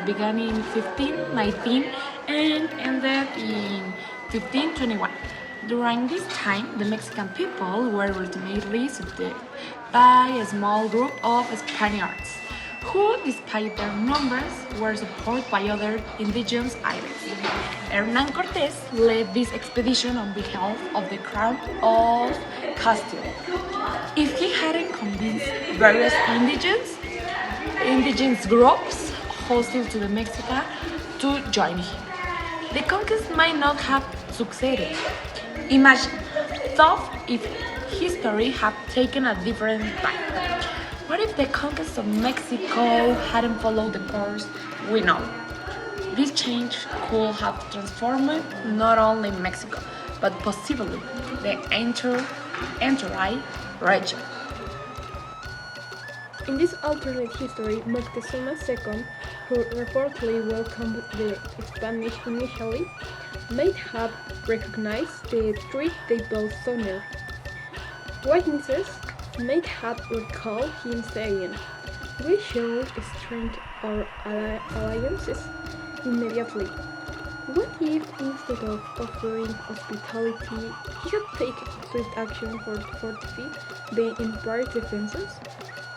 began in 1519 and ended in 1521. During this time, the Mexican people were ultimately subdued by a small group of Spaniards, who, despite their numbers, were supported by other indigenous islands. Hernán Cortés led this expedition on behalf of the crown of Castile. If he hadn't convinced various indigenous groups hostile to the Mexica to join him, the conquest might not have succeeded. Imagine, thought if history had taken a different path. What if the conquest of Mexico hadn't followed the course we know? This change could have transformed not only Mexico, but possibly the entire region. In this alternate history, Moctezuma II, who reportedly welcomed the Spanish initially, might have recognized the threat they both saw. Witnesses might have recalled him saying, "We should strengthen our alliances immediately." What if, instead of offering hospitality, he had taken swift action to fortify the empire's defenses?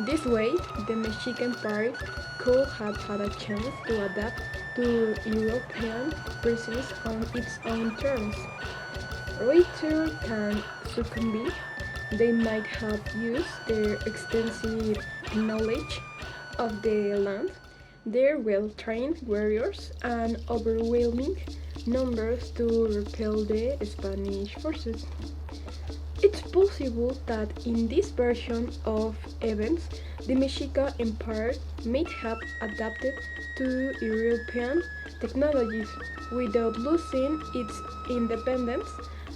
This way, the Mexican Empire could have had a chance to adapt to European presence on its own terms. Rather than succumb, they might have used their extensive knowledge of the land, their well-trained warriors, and overwhelming numbers to repel the Spanish forces. It's possible that in this version of events, the Mexican Empire may have adapted to European technologies without losing its independence,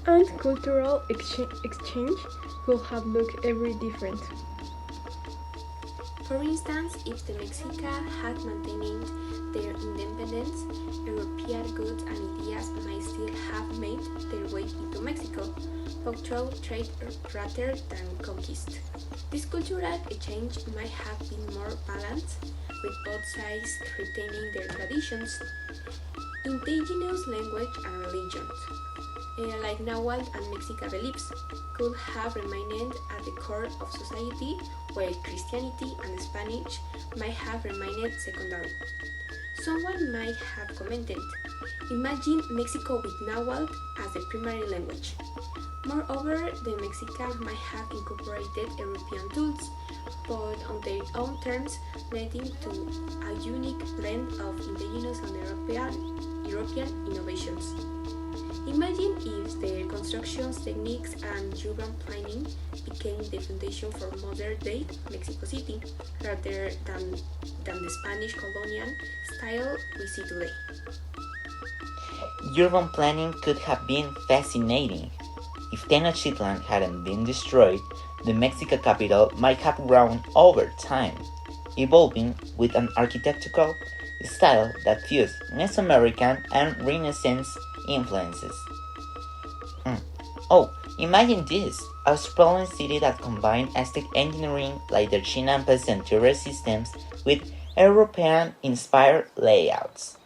and cultural exchange could have looked very different. For instance, if the Mexica had maintained their independence, European goods and ideas might still have made their way into Mexico, but through trade rather than conquest. This cultural exchange might have been more balanced, with both sides retaining their traditions, indigenous language and religions, like Nahuatl and Mexican beliefs, could have remained at the core of society, while Christianity and Spanish might have remained secondary. Someone might have commented, "Imagine Mexico with Nahuatl as the primary language." Moreover, the Mexicans might have incorporated European tools, but on their own terms, leading to a unique blend of indigenous and European innovations. Imagine if the construction techniques and urban planning became the foundation for modern-day Mexico City, rather than the Spanish colonial style we see today. Urban planning could have been fascinating. If Tenochtitlan hadn't been destroyed, the Mexican capital might have grown over time, evolving with an architectural style that fused Mesoamerican and Renaissance influences. Imagine this, a sprawling city that combined Aztec engineering like the Chinampas and terrace systems with European-inspired layouts.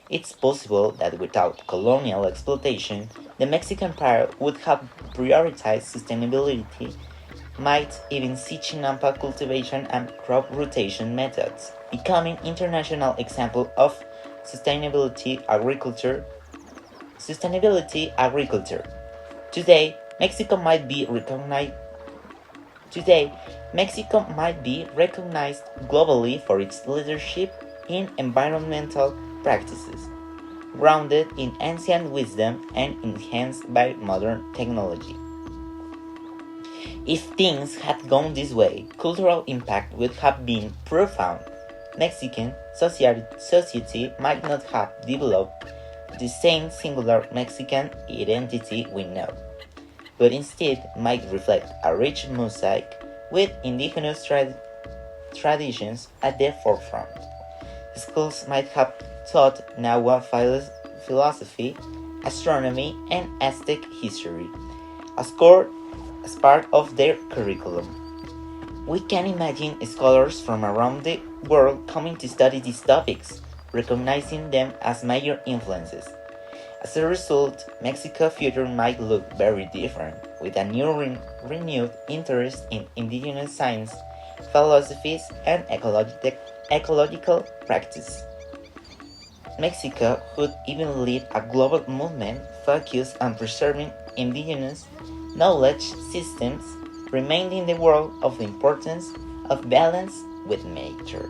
It's possible that without colonial exploitation, the Mexican Empire would have prioritized sustainability, might even see Chinampa cultivation and crop rotation methods, becoming international example of sustainability agriculture. Today, Mexico might be recognized globally for its leadership in environmental practices, grounded in ancient wisdom and enhanced by modern technology. If things had gone this way, cultural impact would have been profound. Mexican society might not have developed the same singular Mexican identity we know, but instead might reflect a rich mosaic with indigenous traditions at the forefront. Schools might have taught Nahuatl philosophy, astronomy, and Aztec history as part of their curriculum. We can imagine scholars from around the world coming to study these topics, recognizing them as major influences. As a result, Mexico's future might look very different, with a new renewed interest in indigenous science, philosophies, and ecological practice. Mexico could even lead a global movement focused on preserving indigenous knowledge systems, reminding the world of the importance of balance with nature.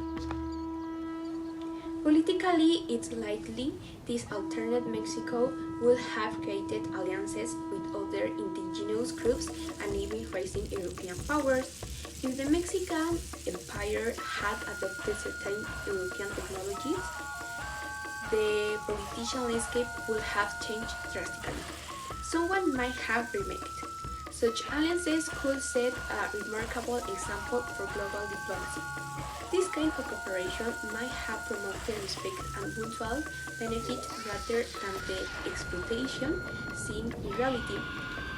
Politically, it's likely this alternate Mexico would have created alliances with other indigenous groups and even rising European powers. If the Mexican Empire had adopted certain European technologies, the political landscape would have changed drastically. Someone might have remarked. Such alliances could set a remarkable example for global diplomacy. This kind of cooperation might have promoted respect and mutual benefit rather than the exploitation seen in reality.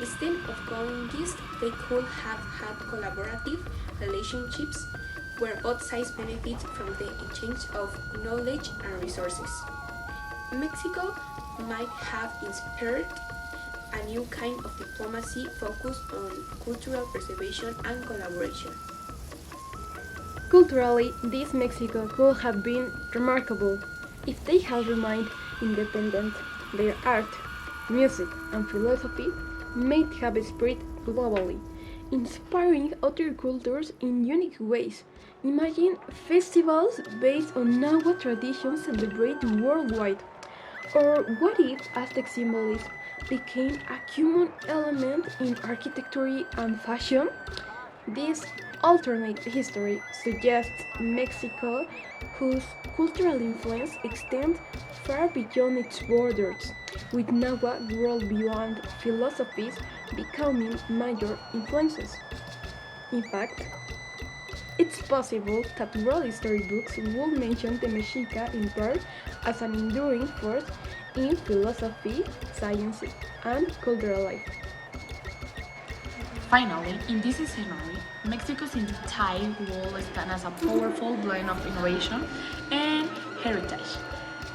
Instead of conquest, they could have had collaborative relationships where both sides benefit from the exchange of knowledge and resources. Mexico might have inspired a new kind of diplomacy focused on cultural preservation and collaboration. Culturally, this Mexico could have been remarkable if they had remained independent. Their art, music, and philosophy might have spread globally, inspiring other cultures in unique ways. Imagine festivals based on Nahua traditions celebrated worldwide. Or what if Aztec symbolism became a common element in architecture and fashion? This alternate history suggests Mexico, whose cultural influence extends far beyond its borders, with Nahua world-beyond philosophies becoming major influences. In fact, it's possible that world history books will mention the Mexica Empire as an enduring force in philosophy, science, and cultural life. Finally, in this scenario, Mexico's entire world stands as a powerful blend of innovation and heritage.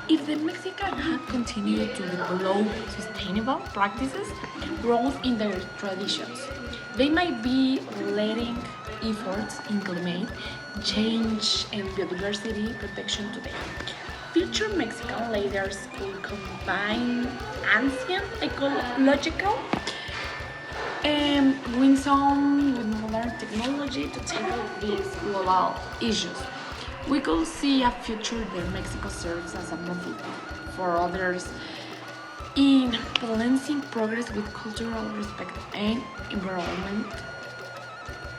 If the Mexicans had continued to develop sustainable practices rooted in their traditions, they might be leading efforts in climate change and biodiversity protection today. Future Mexican leaders could combine ancient ecological wisdom with modern technology to tackle these global issues. We could see a future where Mexico serves as a model for others in balancing progress with cultural respect and environment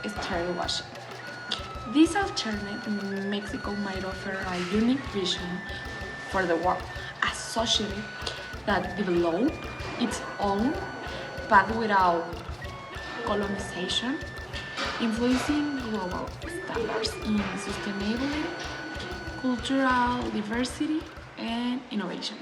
stewardship. This alternate Mexico might offer a unique vision for the world, a society that develops its own path without colonization, influencing global standards in sustainability, cultural diversity, and innovation.